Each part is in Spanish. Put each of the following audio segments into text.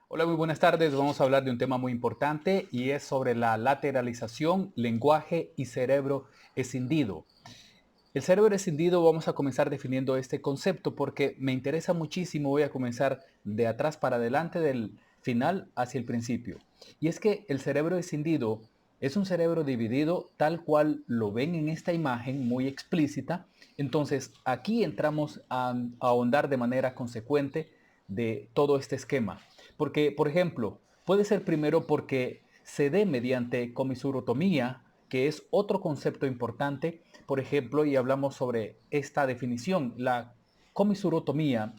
Hola, muy buenas tardes. Vamos a hablar de un tema muy importante y es sobre la lateralización, lenguaje y cerebro escindido. El cerebro escindido, vamos a comenzar definiendo este concepto porque me interesa muchísimo. Voy a comenzar de atrás para adelante, del final hacia el principio. Y es que el cerebro escindido es un cerebro dividido tal cual lo ven en esta imagen muy explícita. Entonces aquí entramos a ahondar de manera consecuente de todo este esquema. Porque, por ejemplo, puede ser primero porque se dé mediante comisurotomía, que es otro concepto importante, por ejemplo, y hablamos sobre esta definición. La comisurotomía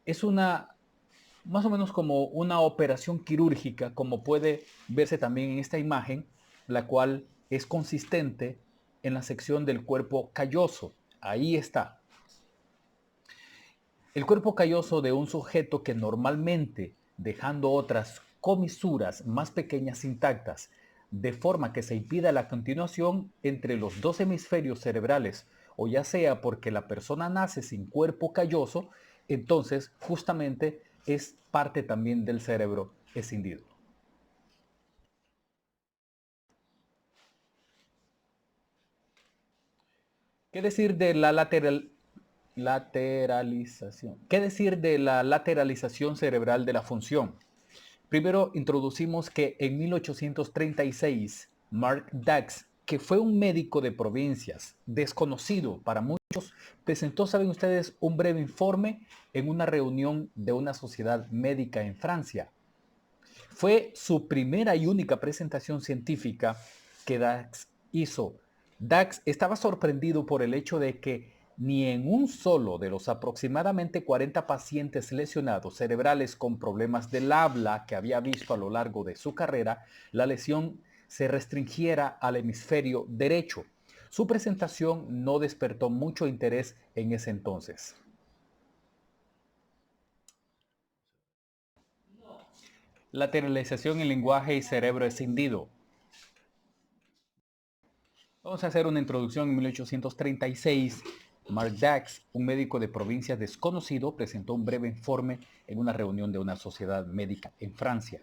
es más o menos como una operación quirúrgica, como puede verse también en esta imagen, la cual es consistente en la sección del cuerpo calloso. Ahí está. El cuerpo calloso de un sujeto que normalmente, dejando otras comisuras más pequeñas intactas, de forma que se impida la continuación entre los dos hemisferios cerebrales, o ya sea porque la persona nace sin cuerpo calloso, entonces justamente es parte también del cerebro escindido. ¿Qué decir de la lateralización? ¿Qué decir de la lateralización cerebral de la función? Primero introducimos que en 1836 Mark Dax, que fue un médico de provincias desconocido para muchos, presentó, saben ustedes, un breve informe en una reunión de una sociedad médica en Francia. Fue su primera y única presentación científica que Dax hizo. Dax estaba sorprendido por el hecho de que ni en un solo de los aproximadamente 40 pacientes lesionados cerebrales con problemas del habla que había visto a lo largo de su carrera, la lesión se restringiera al hemisferio derecho. Su presentación no despertó mucho interés en ese entonces. Lateralización en lenguaje y cerebro escindido. Vamos a hacer una introducción. En 1836, Mark Dax, un médico de provincia desconocido, presentó un breve informe en una reunión de una sociedad médica en Francia.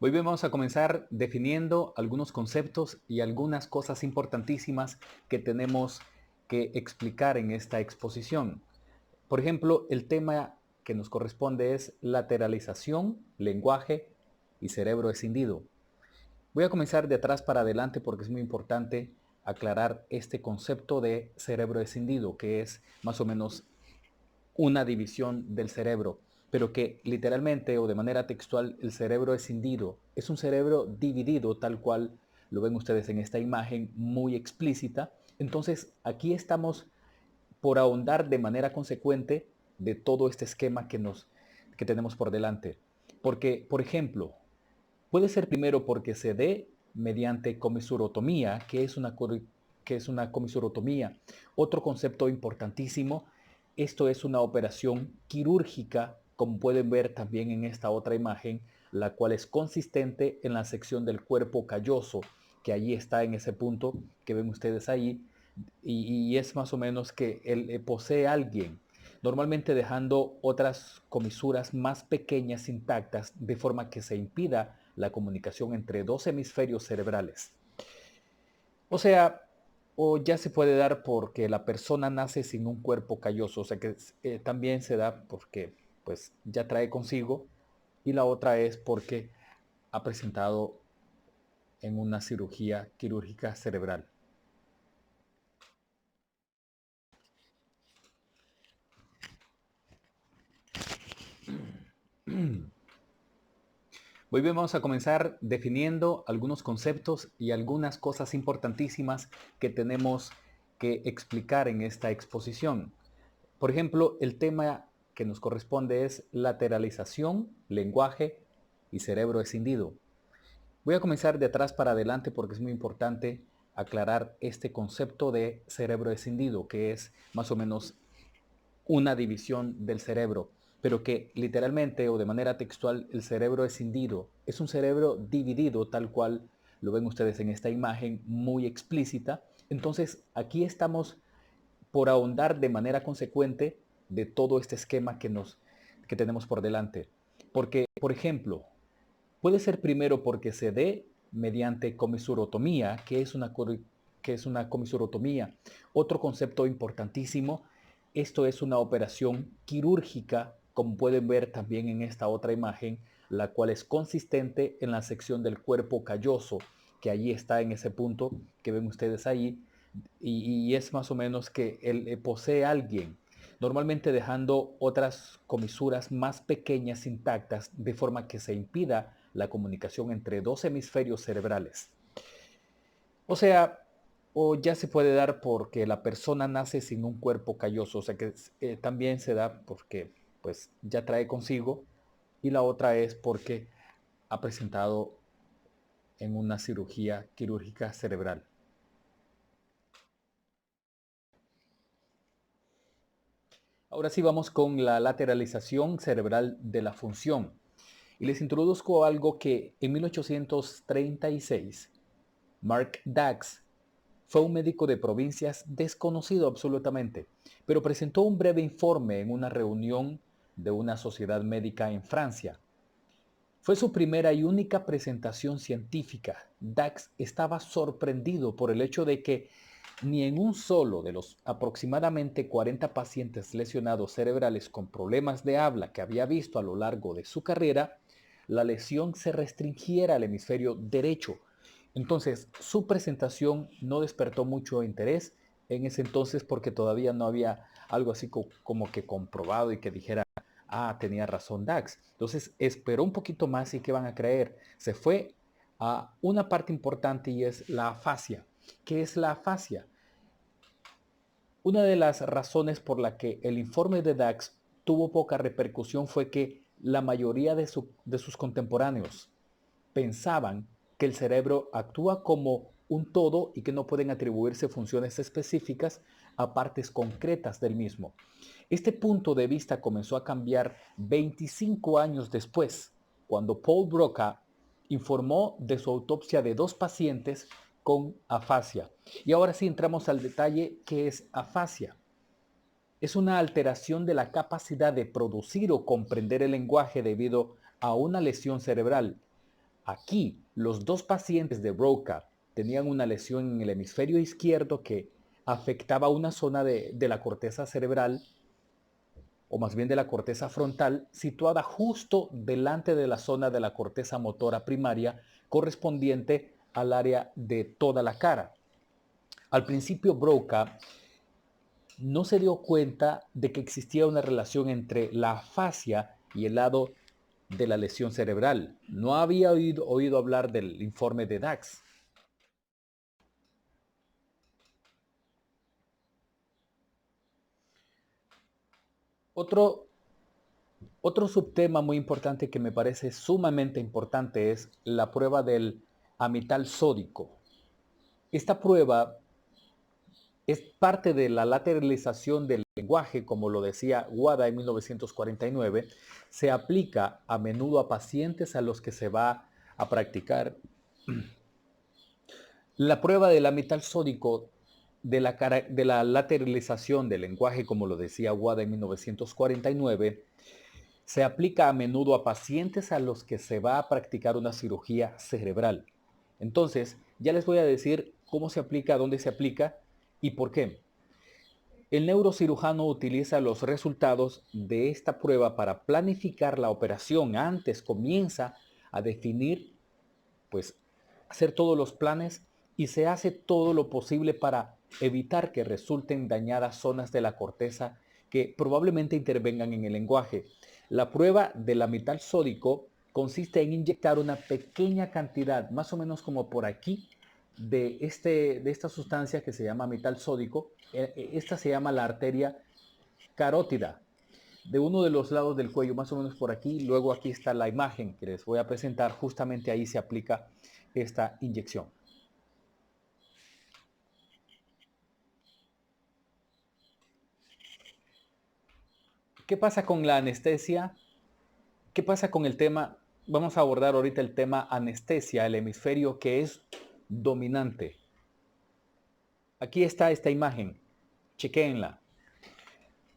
Muy bien, vamos a comenzar definiendo algunos conceptos y algunas cosas importantísimas que tenemos que explicar en esta exposición. Por ejemplo, el tema que nos corresponde es lateralización, lenguaje y cerebro escindido. Voy a comenzar de atrás para adelante porque es muy importante aclarar este concepto de cerebro escindido, que es más o menos una división del cerebro, pero que literalmente o de manera textual el cerebro escindido es un cerebro dividido tal cual lo ven ustedes en esta imagen muy explícita. Entonces aquí estamos por ahondar de manera consecuente de todo este esquema que tenemos por delante. Porque, por ejemplo, puede ser primero porque se dé mediante comisurotomía, que es una comisurotomía. Otro concepto importantísimo, esto es una operación quirúrgica, como pueden ver también en esta otra imagen, la cual es consistente en la sección del cuerpo calloso, que allí está en ese punto que ven ustedes ahí, y es más o menos que él posee a alguien, normalmente dejando otras comisuras más pequeñas intactas, de forma que se impida la comunicación entre dos hemisferios cerebrales. O sea, o ya se puede dar porque la persona nace sin un cuerpo calloso, o sea que también se da porque pues ya trae consigo, y la otra es porque ha presentado en una cirugía quirúrgica cerebral. Muy bien, vamos a comenzar definiendo algunos conceptos y algunas cosas importantísimas que tenemos que explicar en esta exposición. Por ejemplo, el tema que nos corresponde es lateralización, lenguaje y cerebro escindido. Voy a comenzar de atrás para adelante porque es muy importante aclarar este concepto de cerebro escindido, que es más o menos una división del cerebro, pero que literalmente o de manera textual el cerebro escindido es un cerebro dividido tal cual lo ven ustedes en esta imagen muy explícita. Entonces aquí estamos por ahondar de manera consecuente de todo este esquema que tenemos por delante. Porque, por ejemplo, puede ser primero porque se dé mediante comisurotomía, que es una comisurotomía. Otro concepto importantísimo, esto es una operación quirúrgica, como pueden ver también en esta otra imagen, la cual es consistente en la sección del cuerpo calloso, que allí está en ese punto que ven ustedes ahí, y es más o menos que él posee a alguien, normalmente dejando otras comisuras más pequeñas intactas, de forma que se impida la comunicación entre dos hemisferios cerebrales. O sea, o ya se puede dar porque la persona nace sin un cuerpo calloso, o sea que también se da porque pues ya trae consigo, y la otra es porque ha presentado en una cirugía quirúrgica cerebral. Ahora sí vamos con la lateralización cerebral de la función. Y les introduzco algo que en 1836 Mark Dax fue un médico de provincias desconocido absolutamente, pero presentó un breve informe en una reunión de una sociedad médica en Francia. Fue su primera y única presentación científica. Dax estaba sorprendido por el hecho de que ni en un solo de los aproximadamente 40 pacientes lesionados cerebrales con problemas de habla que había visto a lo largo de su carrera, la lesión se restringiera al hemisferio derecho. Entonces, su presentación no despertó mucho interés en ese entonces porque todavía no había algo así como que comprobado y que dijera, ah, tenía razón Dax. Entonces, esperó un poquito más y ¿qué van a creer? Se fue a una parte importante y es la afasia. ¿Qué es la afasia? Una de las razones por la que el informe de Dax tuvo poca repercusión fue que la mayoría de sus contemporáneos pensaban que el cerebro actúa como un todo y que no pueden atribuirse funciones específicas a partes concretas del mismo. Este punto de vista comenzó a cambiar 25 años después, cuando Paul Broca informó de su autopsia de dos pacientes con afasia. Y ahora sí entramos al detalle. ¿Qué es afasia? Es una alteración de la capacidad de producir o comprender el lenguaje debido a una lesión cerebral. Aquí, los dos pacientes de Broca tenían una lesión en el hemisferio izquierdo que afectaba una zona de la corteza cerebral, o más bien de la corteza frontal, situada justo delante de la zona de la corteza motora primaria correspondiente al área de toda la cara. Al principio Broca no se dio cuenta de que existía una relación entre la afasia y el lado de la lesión cerebral. No había oído hablar del informe de Dax. Otro subtema muy importante que me parece sumamente importante es la prueba del amital sódico. Esta prueba es parte de la lateralización del lenguaje, como lo decía Wada en 1949, se aplica a menudo a pacientes a los que se va a practicar la prueba del amital sódico de la lateralización del lenguaje, como lo decía Wada en 1949, se aplica a menudo a pacientes a los que se va a practicar una cirugía cerebral. Entonces, ya les voy a decir cómo se aplica, dónde se aplica y por qué. El neurocirujano utiliza los resultados de esta prueba para planificar la operación. Antes comienza a definir, pues, hacer todos los planes y se hace todo lo posible para evitar que resulten dañadas zonas de la corteza que probablemente intervengan en el lenguaje. La prueba del amital sódico consiste en inyectar una pequeña cantidad, más o menos como por aquí, de esta sustancia que se llama amital sódico. Esta se llama la arteria carótida, de uno de los lados del cuello, más o menos por aquí. Luego aquí está la imagen que les voy a presentar. Justamente ahí se aplica esta inyección. ¿Qué pasa con la anestesia? ¿Qué pasa con el tema? Vamos a abordar ahorita el tema anestesia, el hemisferio que es dominante. Aquí está esta imagen, chequéenla.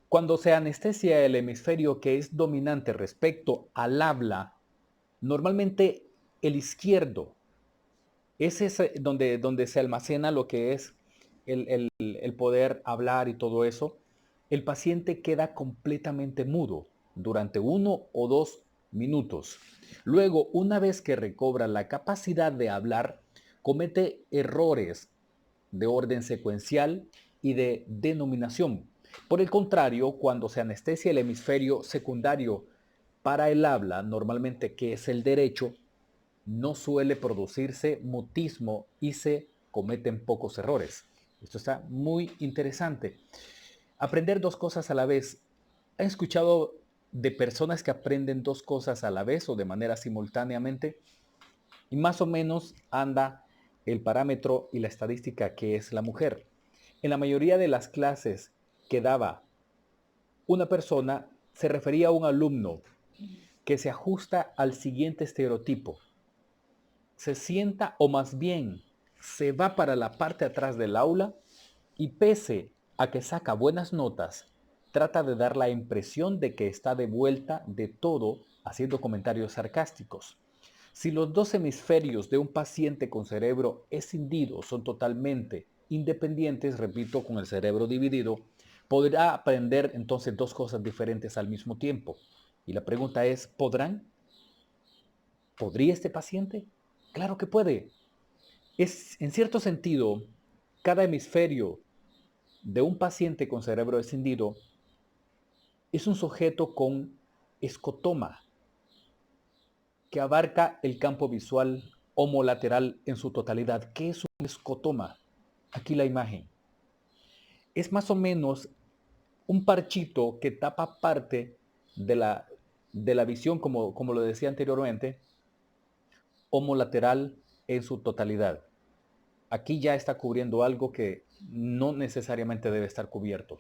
Cuando se anestesia el hemisferio que es dominante respecto al habla, normalmente el izquierdo es ese donde se almacena lo que es el poder hablar y todo eso. El paciente queda completamente mudo durante 1 o 2 minutos. Luego, una vez que recobra la capacidad de hablar, comete errores de orden secuencial y de denominación. Por el contrario, cuando se anestesia el hemisferio secundario para el habla, normalmente que es el derecho, no suele producirse mutismo y se cometen pocos errores. Esto está muy interesante. Aprender 2 cosas a la vez. ¿Han escuchado de personas que aprenden 2 cosas a la vez o de manera simultáneamente? Y más o menos anda el parámetro y la estadística que es la mujer. En la mayoría de las clases que daba una persona, se refería a un alumno que se ajusta al siguiente estereotipo. Se sienta, o más bien se va para la parte de atrás del aula, y pese a que saca buenas notas, trata de dar la impresión de que está de vuelta de todo haciendo comentarios sarcásticos. Si los 2 hemisferios de un paciente con cerebro escindido son totalmente independientes, repito, con el cerebro dividido, podrá aprender entonces 2 cosas diferentes al mismo tiempo. Y la pregunta es, ¿podrán? ¿Podría este paciente? Claro que puede. Es, en cierto sentido, cada hemisferio de un paciente con cerebro escindido es un sujeto con escotoma que abarca el campo visual homolateral en su totalidad. ¿Qué es un escotoma? Aquí la imagen. Es más o menos un parchito que tapa parte de la visión, como lo decía anteriormente, homolateral en su totalidad. Aquí ya está cubriendo algo que no necesariamente debe estar cubierto.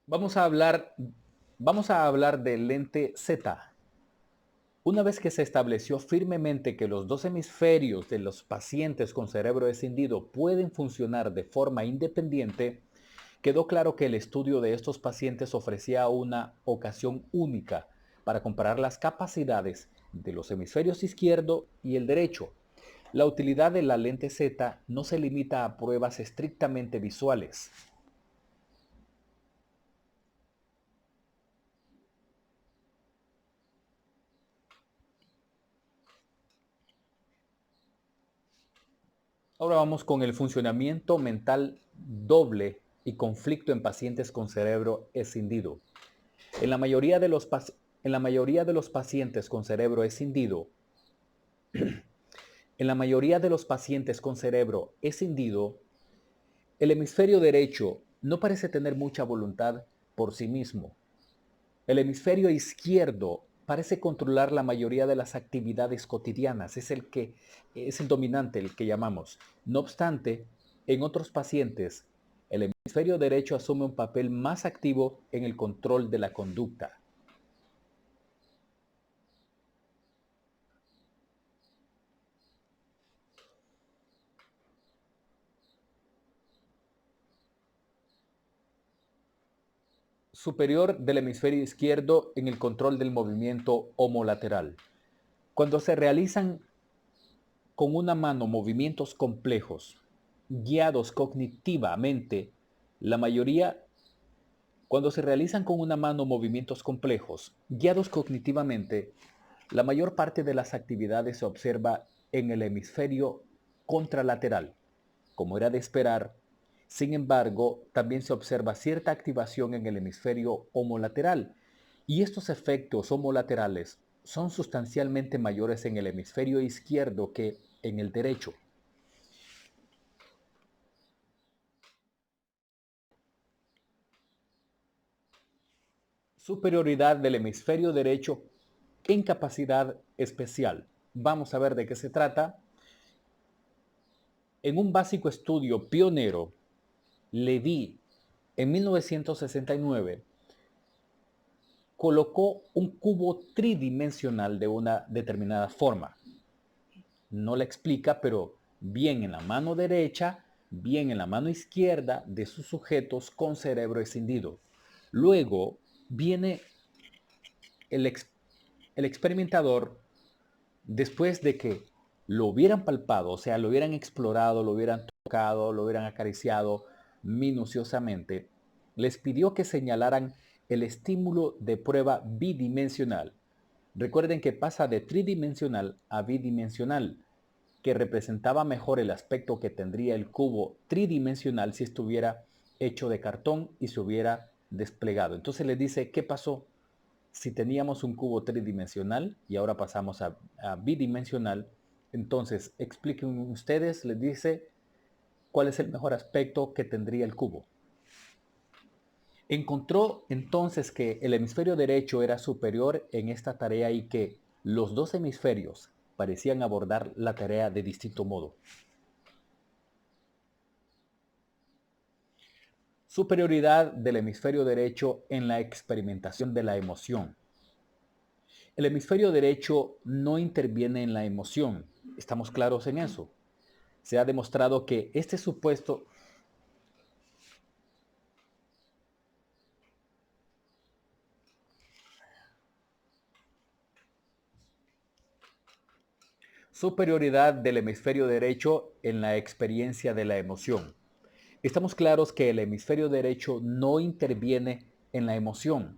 Vamos a hablar, vamos a hablar del lente Z. Una vez que se estableció firmemente que los 2 hemisferios de los pacientes con cerebro escindido pueden funcionar de forma independiente, quedó claro que el estudio de estos pacientes ofrecía una ocasión única para comparar las capacidades de los hemisferios izquierdo y el derecho. La utilidad de la lente Z no se limita a pruebas estrictamente visuales. Ahora vamos con el funcionamiento mental doble y conflicto en pacientes con cerebro escindido. En la mayoría de los, en la mayoría de los pacientes con cerebro escindido, en la mayoría de los pacientes con cerebro escindido, el hemisferio derecho no parece tener mucha voluntad por sí mismo. El hemisferio izquierdo parece controlar la mayoría de las actividades cotidianas, es el dominante, el que llamamos. No obstante, en otros pacientes, el hemisferio derecho asume un papel más activo en el control de la conducta. Superior del hemisferio izquierdo en el control del movimiento homolateral. Cuando se realizan con una mano movimientos complejos, guiados cognitivamente, la mayoría Cuando se realizan con una mano movimientos complejos, guiados cognitivamente, la mayor parte de las actividades se observa en el hemisferio contralateral, como era de esperar. Sin embargo, también se observa cierta activación en el hemisferio homolateral, y estos efectos homolaterales son sustancialmente mayores en el hemisferio izquierdo que en el derecho. Superioridad del hemisferio derecho en capacidad especial. Vamos a ver de qué se trata. En un básico estudio pionero, Levy, en 1969, colocó un cubo tridimensional de una determinada forma. No la explica, pero bien en la mano derecha, bien en la mano izquierda de sus sujetos con cerebro escindido. Luego viene el, el experimentador, después de que lo hubieran palpado, o sea, lo hubieran explorado, lo hubieran tocado, lo hubieran acariciado minuciosamente, les pidió que señalaran el estímulo de prueba bidimensional. Recuerden que pasa de tridimensional a bidimensional, que representaba mejor el aspecto que tendría el cubo tridimensional si estuviera hecho de cartón y se hubiera desplegado. Entonces les dice, ¿qué pasó? Si teníamos un cubo tridimensional y ahora pasamos a bidimensional, entonces expliquen ustedes, les dice cuál es el mejor aspecto que tendría el cubo. Encontró entonces que el hemisferio derecho era superior en esta tarea y que los dos hemisferios parecían abordar la tarea de distinto modo. Superioridad del hemisferio derecho en la experimentación de la emoción. El hemisferio derecho no interviene en la emoción. ¿Estamos claros en eso? Se ha demostrado que este supuesto superioridad del hemisferio derecho en la experiencia de la emoción. Estamos claros que el hemisferio derecho no interviene en la emoción.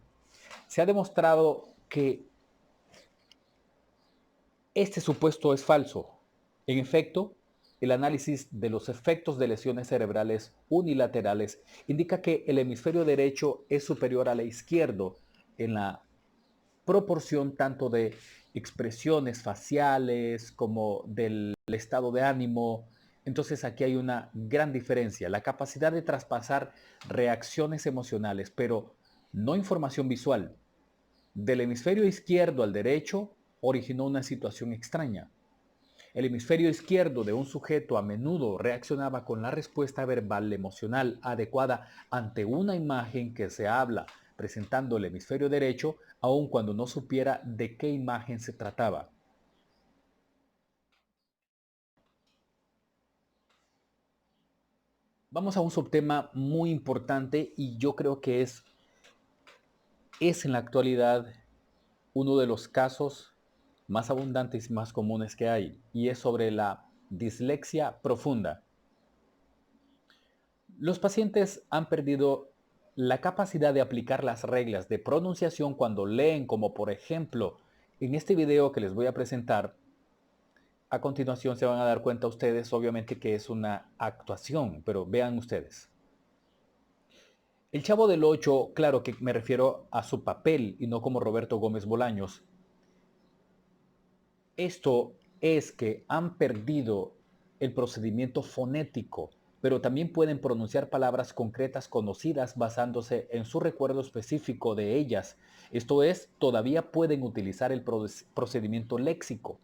Se ha demostrado que este supuesto es falso. En efecto, el análisis de los efectos de lesiones cerebrales unilaterales indica que el hemisferio derecho es superior al izquierdo en la proporción tanto de expresiones faciales como del estado de ánimo. Entonces aquí hay una gran diferencia, la capacidad de traspasar reacciones emocionales, pero no información visual. Del hemisferio izquierdo al derecho originó una situación extraña. El hemisferio izquierdo de un sujeto a menudo reaccionaba con la respuesta verbal emocional adecuada ante una imagen que se habla, presentando el hemisferio derecho, aun cuando no supiera de qué imagen se trataba. Vamos a un subtema muy importante y yo creo que es en la actualidad uno de los casos más abundantes y más comunes que hay, y es sobre la dislexia profunda. Los pacientes han perdido la capacidad de aplicar las reglas de pronunciación cuando leen, como por ejemplo en este video que les voy a presentar. A continuación se van a dar cuenta ustedes, obviamente, que es una actuación, pero vean ustedes. El Chavo del Ocho, claro que me refiero a su papel y no como Roberto Gómez Bolaños. Esto es que han perdido el procedimiento fonético, pero también pueden pronunciar palabras concretas conocidas basándose en su recuerdo específico de ellas. Esto es, todavía pueden utilizar el procedimiento léxico.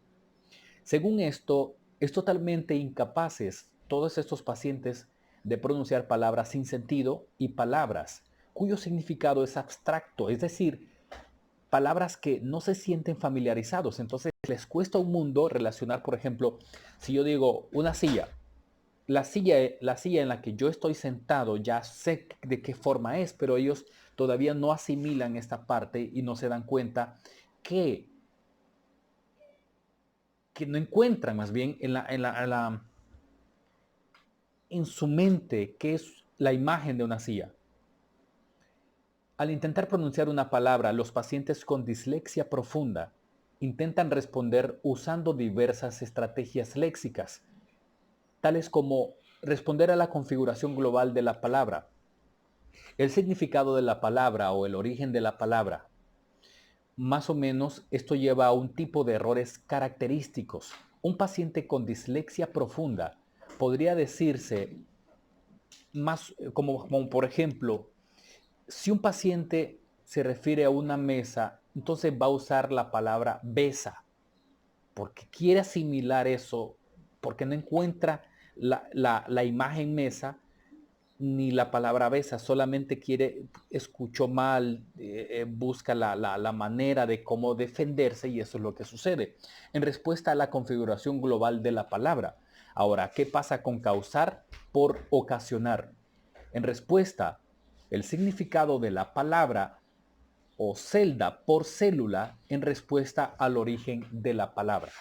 Según esto, es totalmente incapaces todos estos pacientes de pronunciar palabras sin sentido y palabras cuyo significado es abstracto, es decir, palabras que no se sienten familiarizados. Entonces les cuesta un mundo relacionar, por ejemplo, si yo digo una silla, la silla en la que yo estoy sentado, ya sé de qué forma es, pero ellos todavía no asimilan esta parte y no se dan cuenta que, que no encuentran más bien en su mente qué es la imagen de una silla. Al intentar pronunciar una palabra, los pacientes con dislexia profunda intentan responder usando diversas estrategias léxicas, tales como responder a la configuración global de la palabra, el significado de la palabra o el origen de la palabra. Más o menos esto lleva a un tipo de errores característicos. Un paciente con dislexia profunda podría decirse más como por ejemplo, si un paciente se refiere a una mesa, entonces va a usar la palabra besa, porque quiere asimilar eso, porque no encuentra la imagen mesa ni la palabra besa, solamente escuchó mal, busca la manera de cómo defenderse y eso es lo que sucede. En respuesta a la configuración global de la palabra. Ahora, ¿qué pasa con causar por ocasionar? En respuesta, el significado de la palabra o celda por célula en respuesta al origen de la palabra.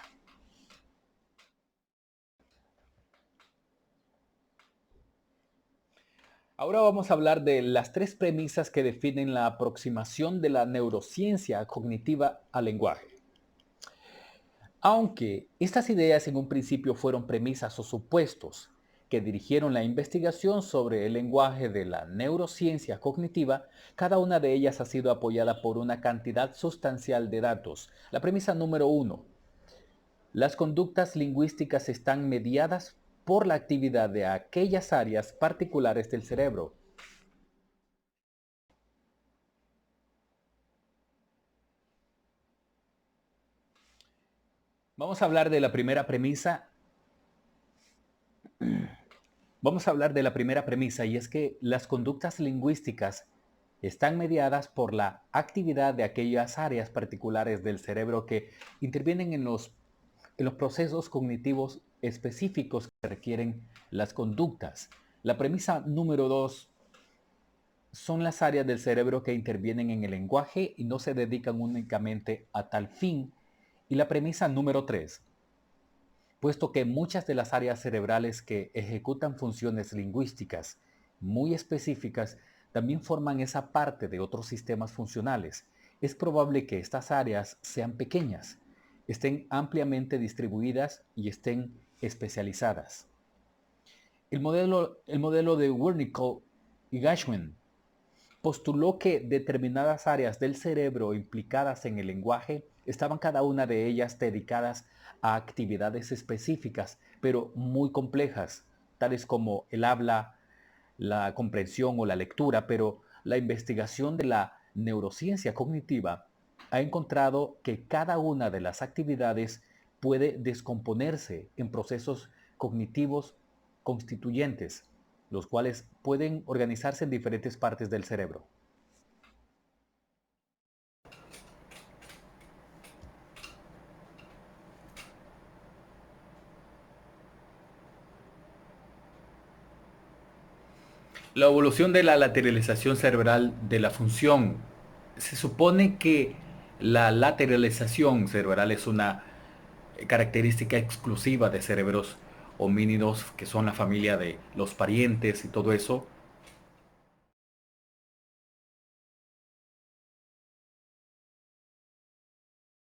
Ahora vamos a hablar de las tres premisas que definen la aproximación de la neurociencia cognitiva al lenguaje. Aunque estas ideas en un principio fueron premisas o supuestos que dirigieron la investigación sobre el lenguaje de la neurociencia cognitiva, cada una de ellas ha sido apoyada por una cantidad sustancial de datos. La premisa número 1. Las conductas lingüísticas están mediadas por la actividad de aquellas áreas particulares del cerebro. Vamos a hablar de la primera premisa. Vamos a hablar de la primera premisa y es que las conductas lingüísticas están mediadas por la actividad de aquellas áreas particulares del cerebro que intervienen en los procesos cognitivos específicos que requieren las conductas. La premisa número 2 son las áreas del cerebro que intervienen en el lenguaje y no se dedican únicamente a tal fin. Y la premisa número 3, puesto que muchas de las áreas cerebrales que ejecutan funciones lingüísticas muy específicas también forman esa parte de otros sistemas funcionales, es probable que estas áreas sean pequeñas, estén ampliamente distribuidas y estén especializadas. El modelo de Wernicke y Geschwind postuló que determinadas áreas del cerebro implicadas en el lenguaje estaban cada una de ellas dedicadas a actividades específicas, pero muy complejas, tales como el habla, la comprensión o la lectura, pero la investigación de la neurociencia cognitiva ha encontrado que cada una de las actividades puede descomponerse en procesos cognitivos constituyentes, los cuales pueden organizarse en diferentes partes del cerebro. La evolución de la lateralización cerebral de la función. Se supone que la lateralización cerebral es una característica exclusiva de cerebros homínidos que son la familia de los parientes y todo eso.